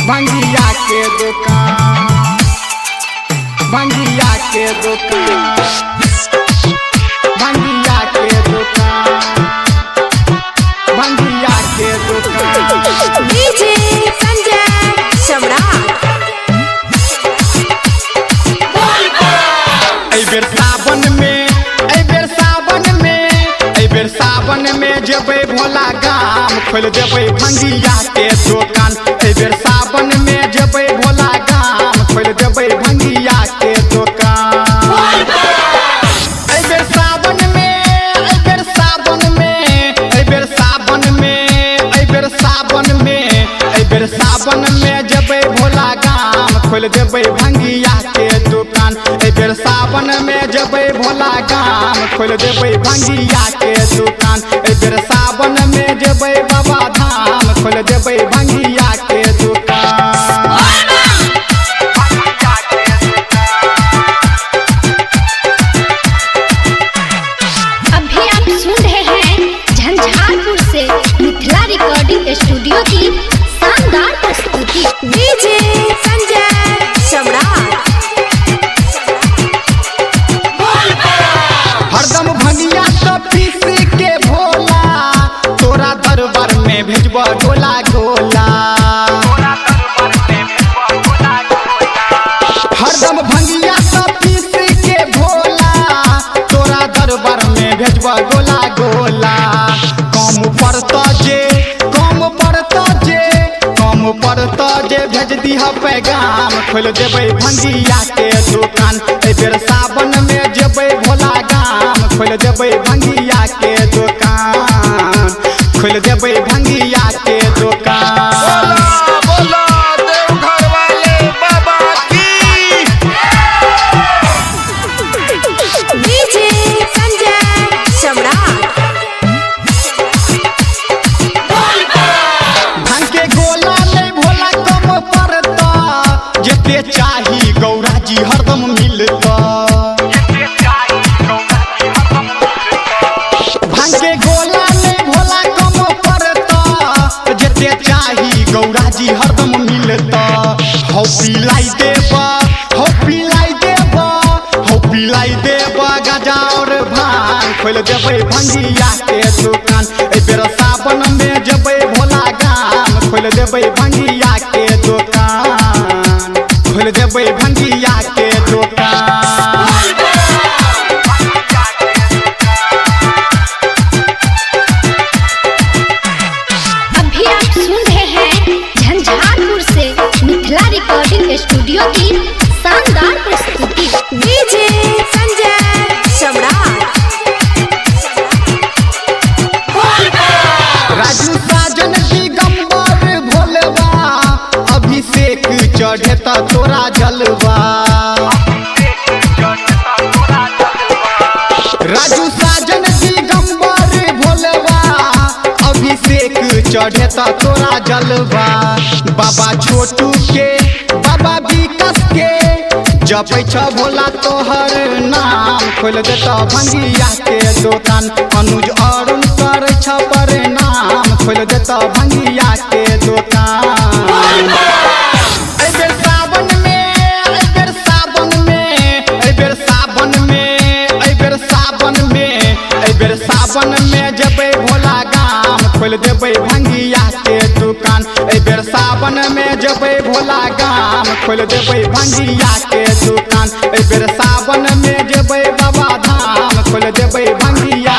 भंगिया के दुकान, भंगिया के दुकान, भंगिया के दुकान, भंगिया के दुकान। डीजे संजय सम्राट। बेर सावन में, बेर सावन में, बेर सावन में जबै भोला गाम खोल देबै भंगिया के दुकान। बेर सावन में जबै भोला गाम खोल देबै भंगिया के दुकान। बेर सावन में, बेर सावन में, बेर सावन में, बेर सावन में, बेर सावन में जबै भोला गाम खोल देबै भंगिया के दुकान। बेर सावन में जबै भोला गाम खोल देबै भंगिया के दुकान। बेर सावन में जबै बाबा धाम खोल देबै भंगिया के दुकान। अभी आप सुन रहे हैं झंझारपुर से मिथिला रिकॉर्डिंग स्टूडियो की शानदार प्रस्तुति। डीजे संजय सम्राट। हरदम भंगिया तो पीस के भोला तोरा दरबार में भेजबा गोला गोला। हरदम भंगिया तो पीस के भोला तोरा दरबार में भेजबा गोला गोला। कम पड़ता जे, कम पड़ता जे, कम पड़ता जे भेज दिहा पैगाम खोल देबै भंगिया के दुकान। बेर सावन में जेबै भोला गाम खोल देबै भंगिया के दुकान, खोल देबै भंगिया के दुकान। बोला देवघर वाले बाबा की। डीजे संजय सम्राट। भांग के गोला नहीं भोला कम पड़ता, जेते चाही गौरा जी हरदम मिलता। भांग के गोला नहीं भोला कम पड़ता, जेते चाही गौरा जी हरदम मिलता। हौ पिलाई देबा, हौ पिलाई देबा, हौ पिलाई देबा गजा और भांग खोल देबै भंगिया के दुकान। बेर सावन में जबै भोला गाम खोल देबै भंगिया के दुकान, खोल देबै भंगिया के दुकान। अभी आप सुन रहे हैं झंझारपुर से मिथिला रिकॉर्डिंग स्टूडियो की शानदार प्रस्तुति। डीजे संजय सम्राट। राजू साजन दिगंबर भोलवा अभिषेक चढ़ेता तोरा जलवा। राजू साजन दिगंबर भोलवा अभिषेक चढ़ेता तोरा जलवा। बाबा छोटू के, बाबा विकास के जपै छ भोला तोहर नाम खोल देता भंगिया के दुकान। अनुज अरुण करै छ प्रणाम खोल देता भंगिया के दुकान। बेर सावन में, बेर सावन में, बेर सावन में, बेर सावन में, बेर सावन में जबै भोला गाम खोल देबै भंगिया के दुकान। बेर सावन में जबै भोला गाम खोल देबै भंगिया के दुकान। बेर सावन में जबै बाबा धाम खोल देबै भंगिया